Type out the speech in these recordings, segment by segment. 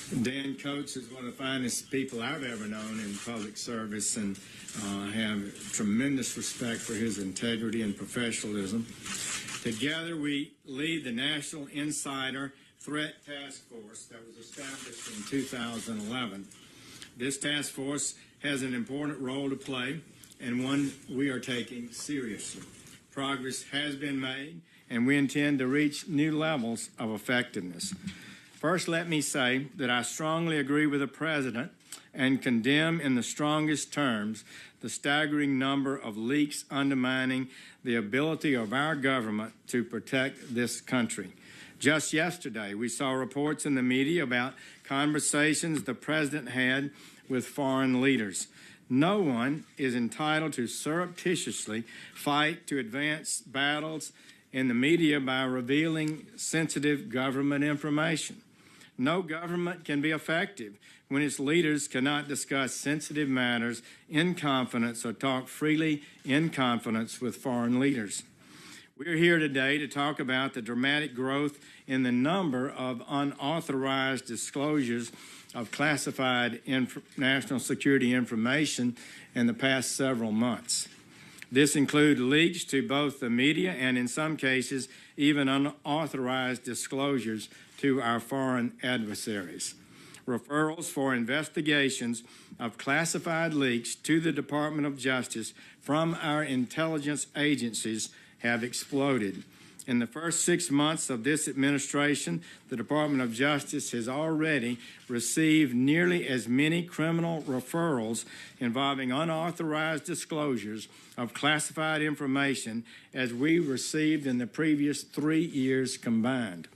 Dan Coates is one of the finest people I've ever known in public service, and I have tremendous respect for his integrity and professionalism. Together, we lead the National Insider Threat Task Force that was established in 2011. This task force has an important role to play and one we are taking seriously. Progress has been made, and we intend to reach new levels of effectiveness. First, let me say that I strongly agree with the President and condemn in the strongest terms the staggering number of leaks undermining the ability of our government to protect this country. Just yesterday, we saw reports in the media about conversations the President had with foreign leaders. No one is entitled to surreptitiously fight to advance battles in the media by revealing sensitive government information. No government can be effective when its leaders cannot discuss sensitive matters in confidence or talk freely in confidence with foreign leaders. We're here today to talk about the dramatic growth in the number of unauthorized disclosures of classified national security information in the past several months. This includes leaks to both the media and, in some cases, even unauthorized disclosures to our foreign adversaries. Referrals for investigations of classified leaks to the Department of Justice from our intelligence agencies have exploded. In the first 6 months of this administration, the Department of Justice has already received nearly as many criminal referrals involving unauthorized disclosures of classified information as we received in the previous 3 years combined.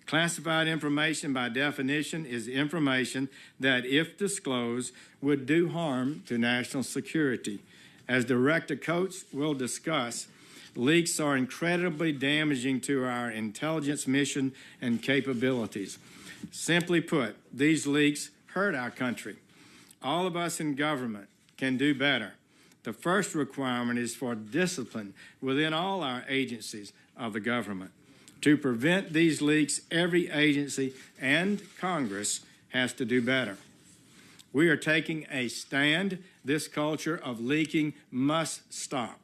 Classified information, by definition, is information that, if disclosed, would do harm to national security. As Director Coates will discuss, leaks are incredibly damaging to our intelligence mission and capabilities. Simply put, these leaks hurt our country. All of us in government can do better. The first requirement is for discipline within all our agencies of the government. To prevent these leaks, every agency and Congress has to do better. We are taking a stand. This culture of leaking must stop.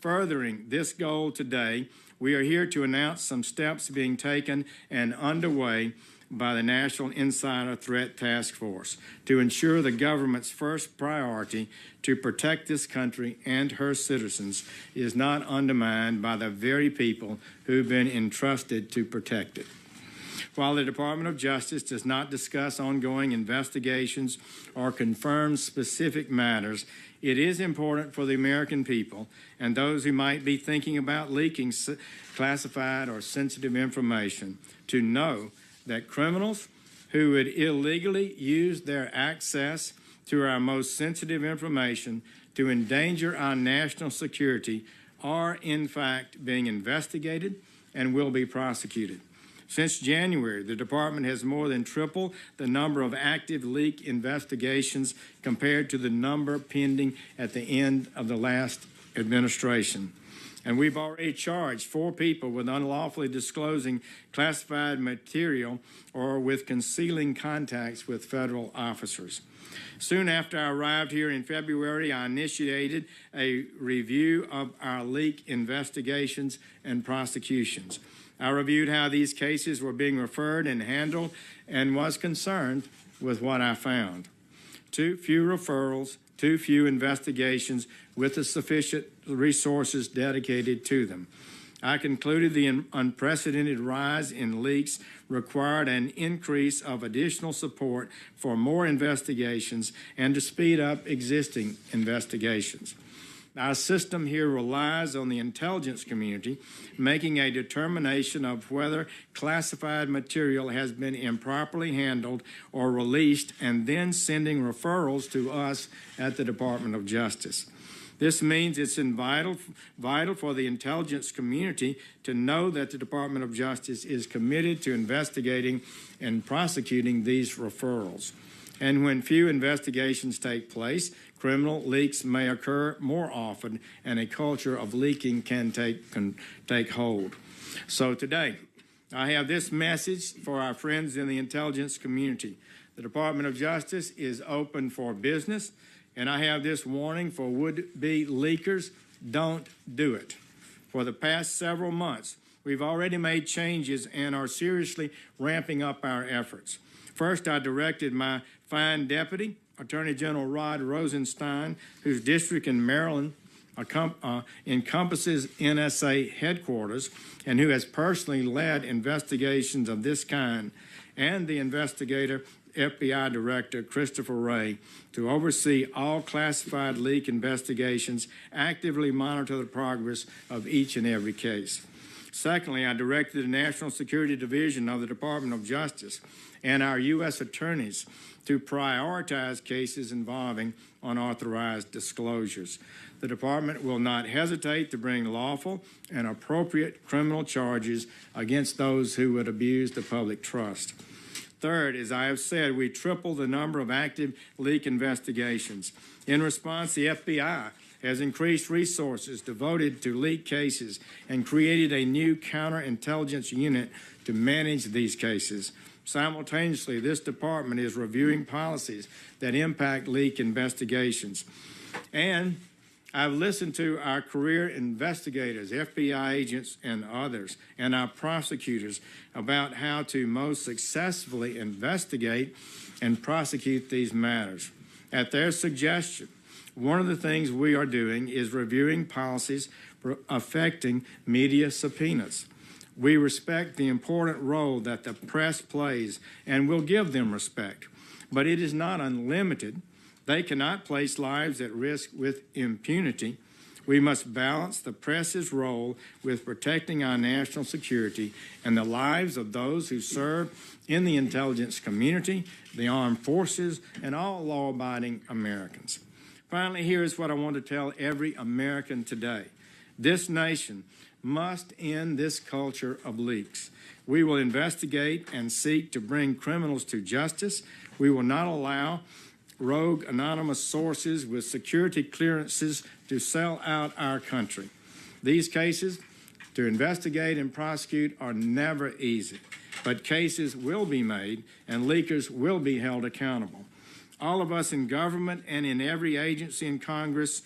Furthering this goal today, we are here to announce some steps being taken and underway by the National Insider Threat Task Force to ensure the government's first priority to protect this country and her citizens is not undermined by the very people who've been entrusted to protect it. While the Department of Justice does not discuss ongoing investigations or confirm specific matters, it is important for the American people and those who might be thinking about leaking classified or sensitive information to know that criminals who would illegally use their access to our most sensitive information to endanger our national security are, in fact, being investigated and will be prosecuted. Since January, the Department has more than tripled the number of active leak investigations compared to the number pending at the end of the last administration. And we've already charged 4 people with unlawfully disclosing classified material or with concealing contacts with federal officers. Soon after I arrived here in February, I initiated a review of our leak investigations and prosecutions. I reviewed how these cases were being referred and handled and was concerned with what I found. Too few referrals, too few investigations with the sufficient resources dedicated to them. I concluded the unprecedented rise in leaks required an increase of additional support for more investigations and to speed up existing investigations. Our system here relies on the intelligence community making a determination of whether classified material has been improperly handled or released and then sending referrals to us at the Department of Justice. This means it's vital for the intelligence community to know that the Department of Justice is committed to investigating and prosecuting these referrals. And when few investigations take place, criminal leaks may occur more often, and a culture of leaking can take hold. So today, I have this message for our friends in the intelligence community. The Department of Justice is open for business, and I have this warning for would-be leakers: don't do it. For the past several months, we've already made changes and are seriously ramping up our efforts. First, I directed my fine deputy, Attorney General Rod Rosenstein, whose district in Maryland encompasses NSA headquarters and who has personally led investigations of this kind, and the investigator, FBI Director Christopher Wray, to oversee all classified leak investigations, actively monitor the progress of each and every case. Secondly, I directed the National Security Division of the Department of Justice and our U.S. attorneys to prioritize cases involving unauthorized disclosures. The department will not hesitate to bring lawful and appropriate criminal charges against those who would abuse the public trust. Third, as I have said, we tripled the number of active leak investigations. In response, the FBI has increased resources devoted to leak cases and created a new counterintelligence unit to manage these cases. Simultaneously, this department is reviewing policies that impact leak investigations. And I've listened to our career investigators, FBI agents, and others, and our prosecutors about how to most successfully investigate and prosecute these matters. At their suggestion, one of the things we are doing is reviewing policies affecting media subpoenas. We respect the important role that the press plays and will give them respect, but it is not unlimited. They cannot place lives at risk with impunity. We must balance the press's role with protecting our national security and the lives of those who serve in the intelligence community, the armed forces, and all law-abiding Americans. Finally, here is what I want to tell every American today. This nation must end this culture of leaks. We will investigate and seek to bring criminals to justice. We will not allow rogue anonymous sources with security clearances to sell out our country. These cases to investigate and prosecute are never easy, but cases will be made and leakers will be held accountable. All of us in government and in every agency in Congress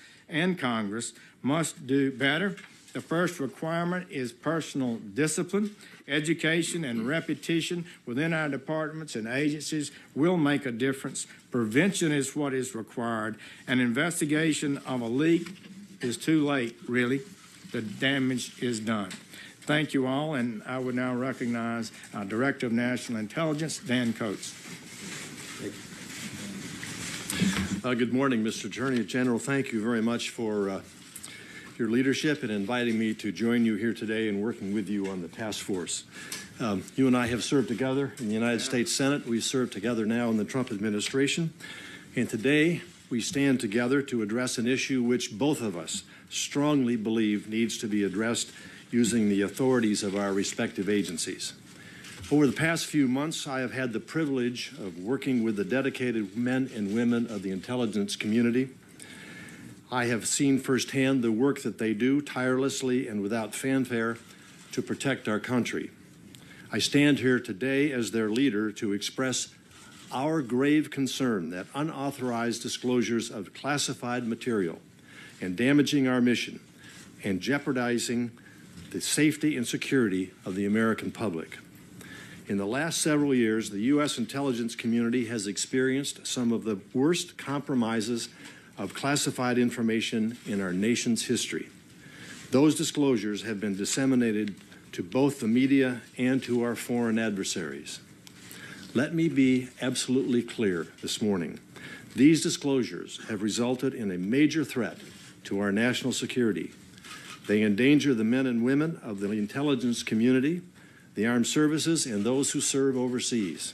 must do better. The first requirement is personal discipline. Education and repetition within our departments and agencies will make a difference. Prevention is what is required. An investigation of a leak is too late, really. The damage is done. Thank you all, and I would now recognize our Director of National Intelligence, Dan Coates. Good morning, Mr. Attorney General. Thank you very much for your leadership and inviting me to join you here today and working with you on the task force. You and I have served together in the United States Senate. We serve together now in the Trump administration. And today we stand together to address an issue which both of us strongly believe needs to be addressed using the authorities of our respective agencies. Over the past few months, I have had the privilege of working with the dedicated men and women of the intelligence community. I have seen firsthand the work that they do tirelessly and without fanfare to protect our country. I stand here today as their leader to express our grave concern that unauthorized disclosures of classified material and damaging our mission and jeopardizing the safety and security of the American public. In the last several years, the U.S. intelligence community has experienced some of the worst compromises of classified information in our nation's history. Those disclosures have been disseminated to both the media and to our foreign adversaries. Let me be absolutely clear this morning. These disclosures have resulted in a major threat to our national security. They endanger the men and women of the intelligence community, the armed services, and those who serve overseas.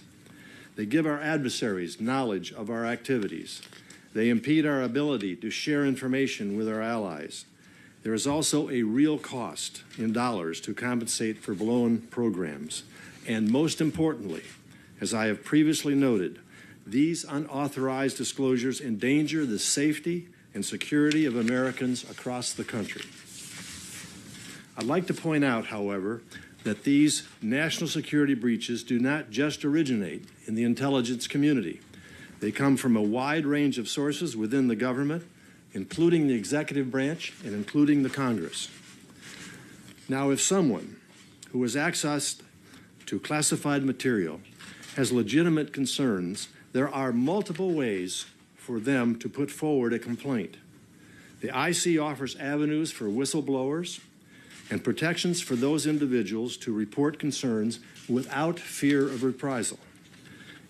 They give our adversaries knowledge of our activities. They impede our ability to share information with our allies. There is also a real cost in dollars to compensate for blown programs. And most importantly, as I have previously noted, these unauthorized disclosures endanger the safety and security of Americans across the country. I'd like to point out, however, that these national security breaches do not just originate in the intelligence community. They come from a wide range of sources within the government, including the executive branch and including the Congress. Now, if someone who has access to classified material has legitimate concerns, there are multiple ways for them to put forward a complaint. The IC offers avenues for whistleblowers and protections for those individuals to report concerns without fear of reprisal.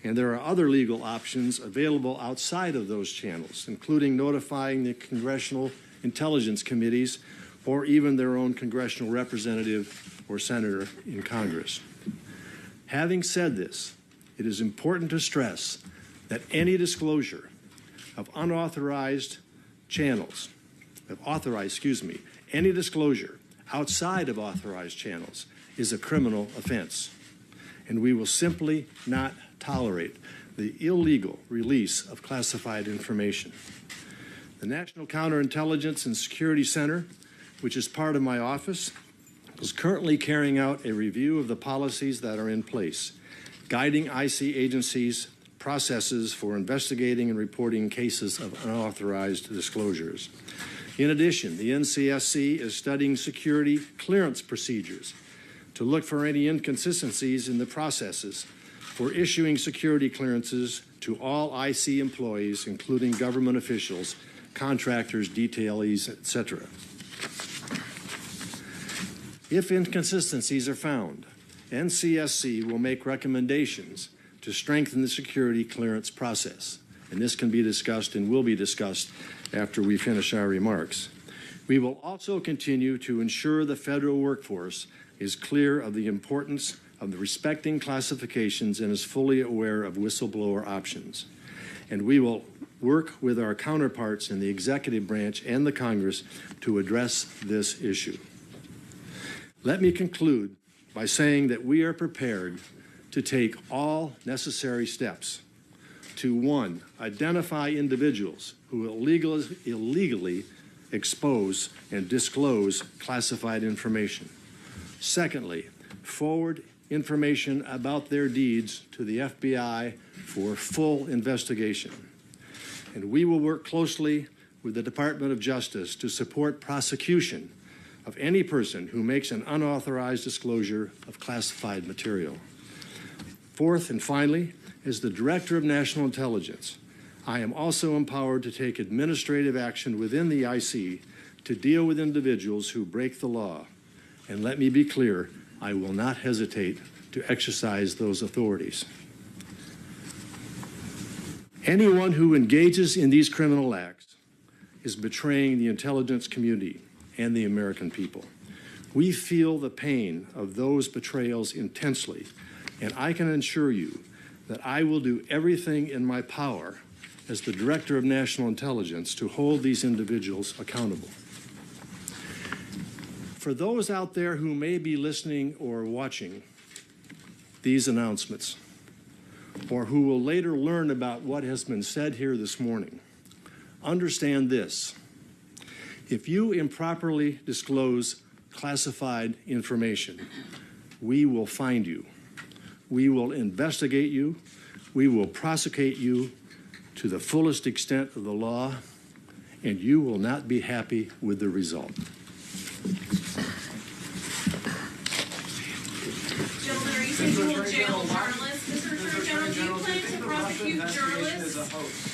And there are other legal options available outside of those channels, including notifying the congressional intelligence committees or even their own congressional representative or senator in Congress. Having said this, it is important to stress that any disclosure of any disclosure outside of authorized channels is a criminal offense, and we will simply not tolerate the illegal release of classified information. The National Counterintelligence and Security Center, which is part of my office, is currently carrying out a review of the policies that are in place, guiding IC agencies' processes for investigating and reporting cases of unauthorized disclosures. In addition, the NCSC is studying security clearance procedures to look for any inconsistencies in the processes for issuing security clearances to all IC employees, including government officials, contractors, detailees, etc. If inconsistencies are found, NCSC will make recommendations to strengthen the security clearance process, and this can be discussed and will be discussed after we finish our remarks. We will also continue to ensure the federal workforce is clear of the importance of the respecting classifications and is fully aware of whistleblower options. And we will work with our counterparts in the executive branch and the Congress to address this issue. Let me conclude by saying that we are prepared to take all necessary steps to, one, identify individuals who illegally expose and disclose classified information. Secondly, forward information about their deeds to the FBI for full investigation. And we will work closely with the Department of Justice to support prosecution of any person who makes an unauthorized disclosure of classified material. Fourth and finally, as the Director of National Intelligence, I am also empowered to take administrative action within the IC to deal with individuals who break the law. And let me be clear, I will not hesitate to exercise those authorities. Anyone who engages in these criminal acts is betraying the intelligence community and the American people. We feel the pain of those betrayals intensely, and I can assure you that I will do everything in my power as the Director of National Intelligence to hold these individuals accountable. For those out there who may be listening or watching these announcements, or who will later learn about what has been said here this morning, understand this. If you improperly disclose classified information, we will find you. We will investigate you. We will prosecute you to the fullest extent of the law, and you will not be happy with the result. Gentlemen, are you saying you will jail journalists? Mr. Attorney General, do you plan to prosecute journalists?